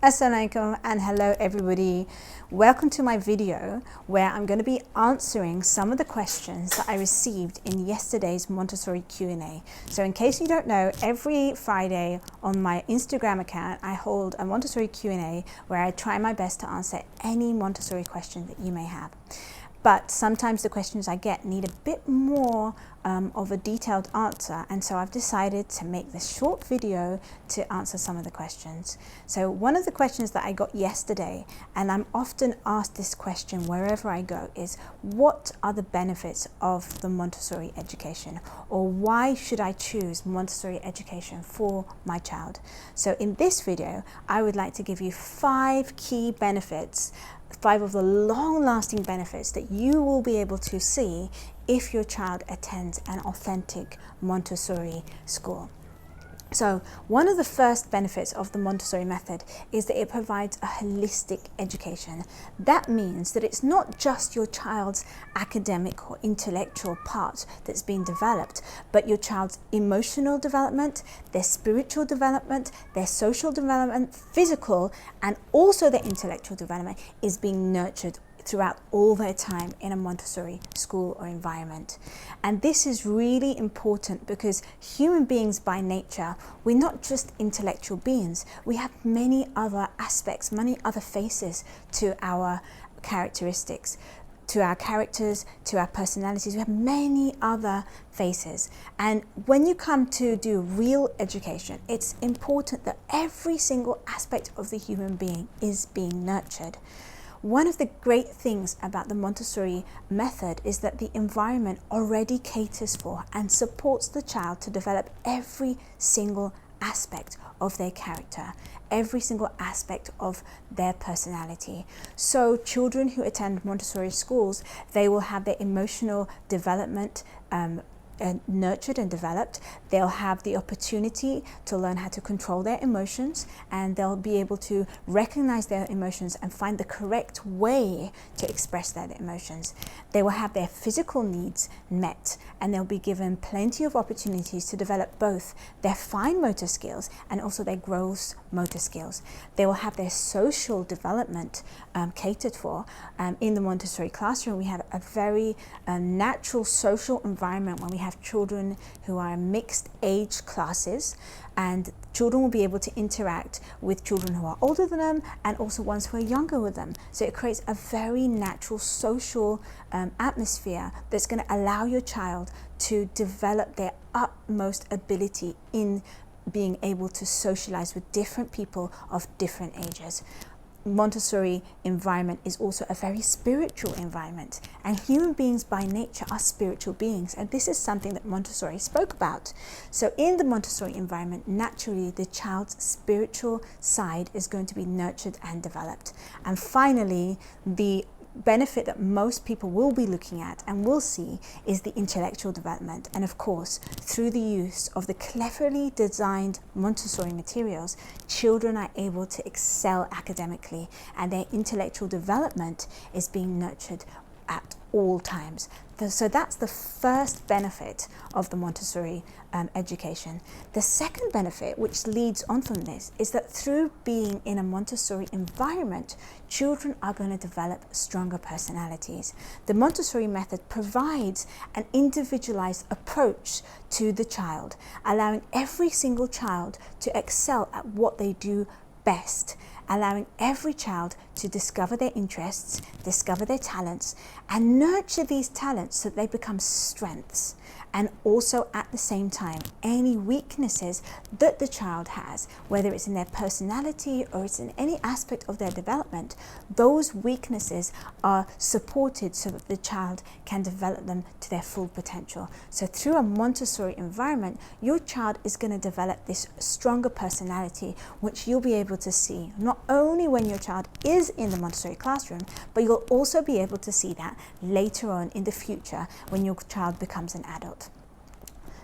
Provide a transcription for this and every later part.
Assalamualaikum and hello everybody. Welcome to my video where I'm going to be answering some of the questions that I received in yesterday's Montessori Q&A. So in case you don't know, every Friday on my Instagram account I hold a Montessori Q&A where I try my best to answer any Montessori question that you may have. But sometimes the questions I get need a bit more of a detailed answer, and so I've decided to make this short video to answer some of the questions. So one of the questions that I got yesterday, and I'm often asked this question wherever I go, is what are the benefits of the Montessori education, or why should I choose Montessori education for my child? So in this video I would like to give you 5 key benefits, 5 of the long-lasting benefits that you will be able to see if your child attends an authentic Montessori school. So one of the first benefits of the Montessori method is that it provides a holistic education. That means that it's not just your child's academic or intellectual part that's being developed, but your child's emotional development, their spiritual development, their social development, physical, and also their intellectual development is being nurtured throughout all their time in a Montessori school or environment. And this is really important because human beings by nature, we're not just intellectual beings. We have many other aspects, many other faces to our characteristics, to our characters, to our personalities. We have many other faces. And when you come to do real education, it's important that every single aspect of the human being is being nurtured. One of the great things about the Montessori method is that the environment already caters for and supports the child to develop every single aspect of their character, every single aspect of their personality. So children who attend Montessori schools, they will have their emotional development nurtured and developed. They'll have the opportunity to learn how to control their emotions, and they'll be able to recognize their emotions and find the correct way to express their emotions. They will have their physical needs met, and they'll be given plenty of opportunities to develop both their fine motor skills and also their gross motor skills. They will have their social development catered for. In the Montessori classroom, we have a very natural social environment when we have children who are mixed age classes, and children will be able to interact with children who are older than them and also ones who are younger with them. So it creates a very natural social atmosphere that's going to allow your child to develop their utmost ability in being able to socialize with different people of different ages. Montessori environment is also a very spiritual environment, and human beings by nature are spiritual beings, and this is something that Montessori spoke about. So in the Montessori environment, naturally the child's spiritual side is going to be nurtured and developed. And finally, the benefit that most people will be looking at and will see is the intellectual development. And of course, through the use of the cleverly designed Montessori materials, children are able to excel academically, and their intellectual development is being nurtured at all times. So that's the first benefit of the Montessori education. The second benefit, which leads on from this, is that through being in a Montessori environment, children are going to develop stronger personalities. The Montessori method provides an individualized approach to the child, allowing every single child to excel at what they do best, allowing every child to discover their interests, discover their talents, and nurture these talents so that they become strengths. And also at the same time, any weaknesses that the child has, whether it's in their personality or it's in any aspect of their development, those weaknesses are supported so that the child can develop them to their full potential. So through a Montessori environment, your child is going to develop this stronger personality, which you'll be able to see not only when your child is in the Montessori classroom, but you'll also be able to see that later on in the future when your child becomes an adult.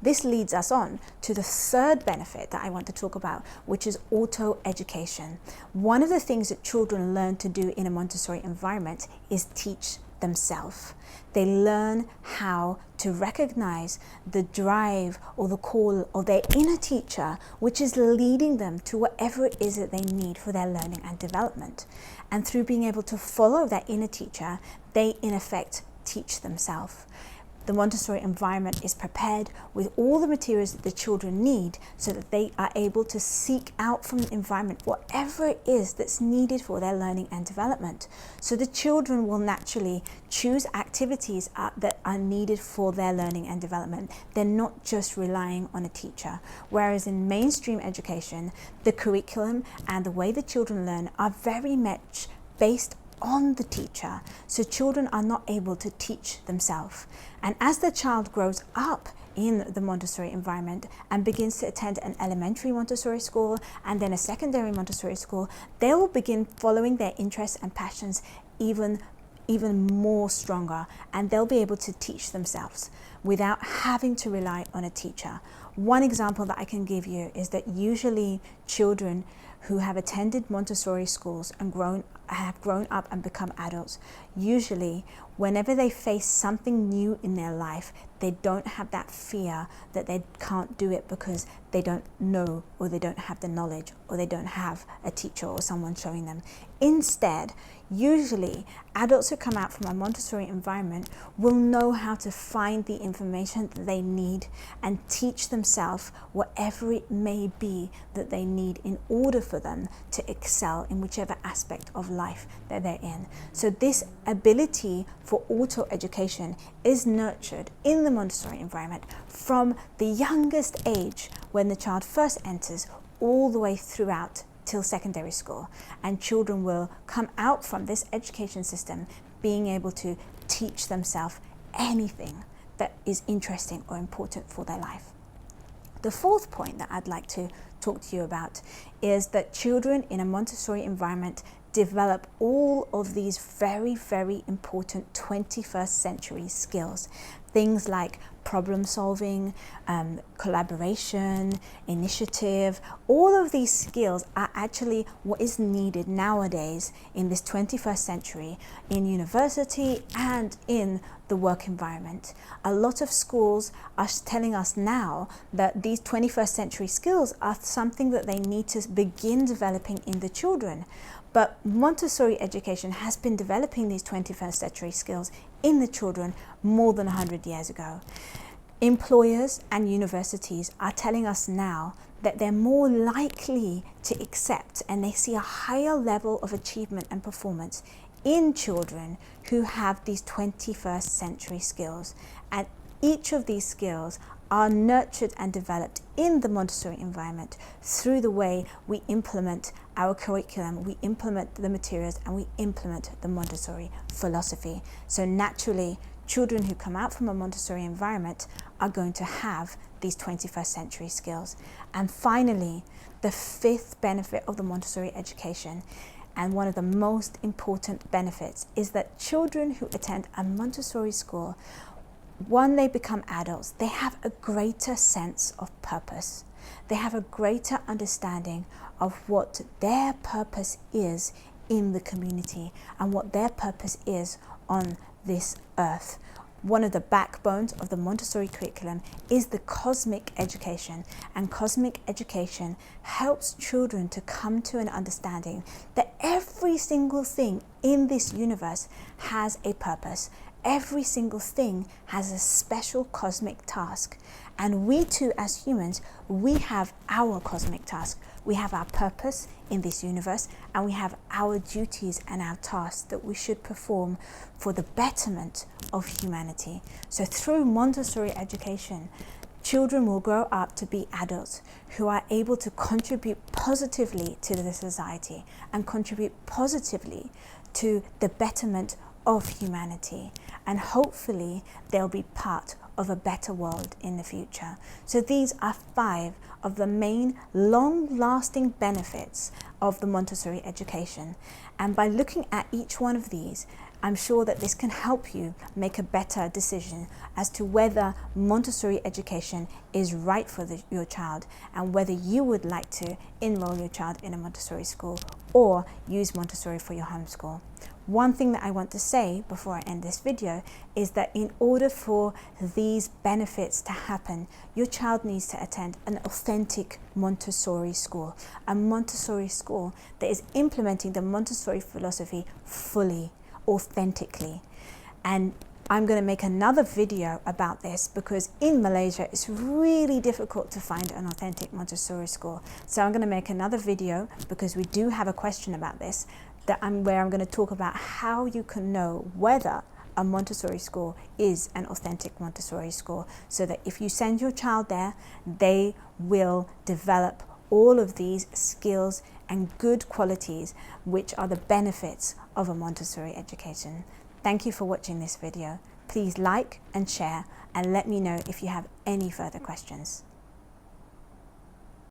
This leads us on to the third benefit that I want to talk about, which is auto-education. One of the things that children learn to do in a Montessori environment is teach themselves. They learn how to recognize the drive or the call of their inner teacher, which is leading them to whatever it is that they need for their learning and development. And through being able to follow that inner teacher, they in effect teach themselves. The Montessori environment is prepared with all the materials that the children need so that they are able to seek out from the environment whatever it is that's needed for their learning and development. So the children will naturally choose activities that are needed for their learning and development. They're not just relying on a teacher. Whereas in mainstream education, the curriculum and the way the children learn are very much based on the teacher, so children are not able to teach themselves. And as the child grows up in the Montessori environment and begins to attend an elementary Montessori school and then a secondary Montessori school, they will begin following their interests and passions even more stronger, and they'll be able to teach themselves without having to rely on a teacher. One example that I can give you is that usually children who have attended Montessori schools and have grown up and become adults, usually whenever they face something new in their life, they don't have that fear that they can't do it because they don't know, or they don't have the knowledge, or they don't have a teacher or someone showing them. Instead, usually adults who come out from a Montessori environment will know how to find the information that they need and teach themselves whatever it may be that they need in order for them to excel in whichever aspect of life that they're in. So this ability for auto education is nurtured in the Montessori environment from the youngest age, when the child first enters, all the way throughout till secondary school. And children will come out from this education system being able to teach themselves anything that is interesting or important for their life. The fourth point that I'd like to talk to you about is that children in a Montessori environment develop all of these very, very important 21st century skills. Things like problem solving, collaboration, initiative. All of these skills are actually what is needed nowadays in this 21st century in university and in the work environment. A lot of schools are telling us now that these 21st century skills are something that they need to begin developing in the children. But Montessori education has been developing these 21st century skills in the children more than 100 years ago. Employers and universities are telling us now that they're more likely to accept, and they see a higher level of achievement and performance in children who have these 21st century skills. And each of these skills are nurtured and developed in the Montessori environment through the way we implement our curriculum, we implement the materials, and we implement the Montessori philosophy. So naturally, children who come out from a Montessori environment are going to have these 21st century skills. And finally, the fifth benefit of the Montessori education, and one of the most important benefits, is that children who attend a Montessori school, when they become adults, they have a greater sense of purpose. They have a greater understanding of what their purpose is in the community and what their purpose is on this earth. One of the backbones of the Montessori curriculum is the cosmic education, and cosmic education helps children to come to an understanding that every single thing in this universe has a purpose. Every single thing has a special cosmic task. And we too, as humans, we have our cosmic task. We have our purpose in this universe, and we have our duties and our tasks that we should perform for the betterment of humanity. So through Montessori education, children will grow up to be adults who are able to contribute positively to the society and contribute positively to the betterment of humanity. And hopefully they'll be part of a better world in the future. So these are 5 of the main long-lasting benefits of the Montessori education. And by looking at each one of these, I'm sure that this can help you make a better decision as to whether Montessori education is right for your child, and whether you would like to enroll your child in a Montessori school or use Montessori for your homeschool. one thing that I want to say before I end this video is that in order for these benefits to happen, your child needs to attend an authentic Montessori school, a Montessori school that is implementing the Montessori philosophy fully, authentically. And I'm going to make another video about this because in Malaysia it's really difficult to find an authentic Montessori school. So I'm going to make another video because we do have a question about this where I'm going to talk about how you can know whether a Montessori school is an authentic Montessori school, so that if you send your child there, they will develop all of these skills and good qualities which are the benefits of a Montessori education. Thank you for watching this video. Please like and share and let me know if you have any further questions.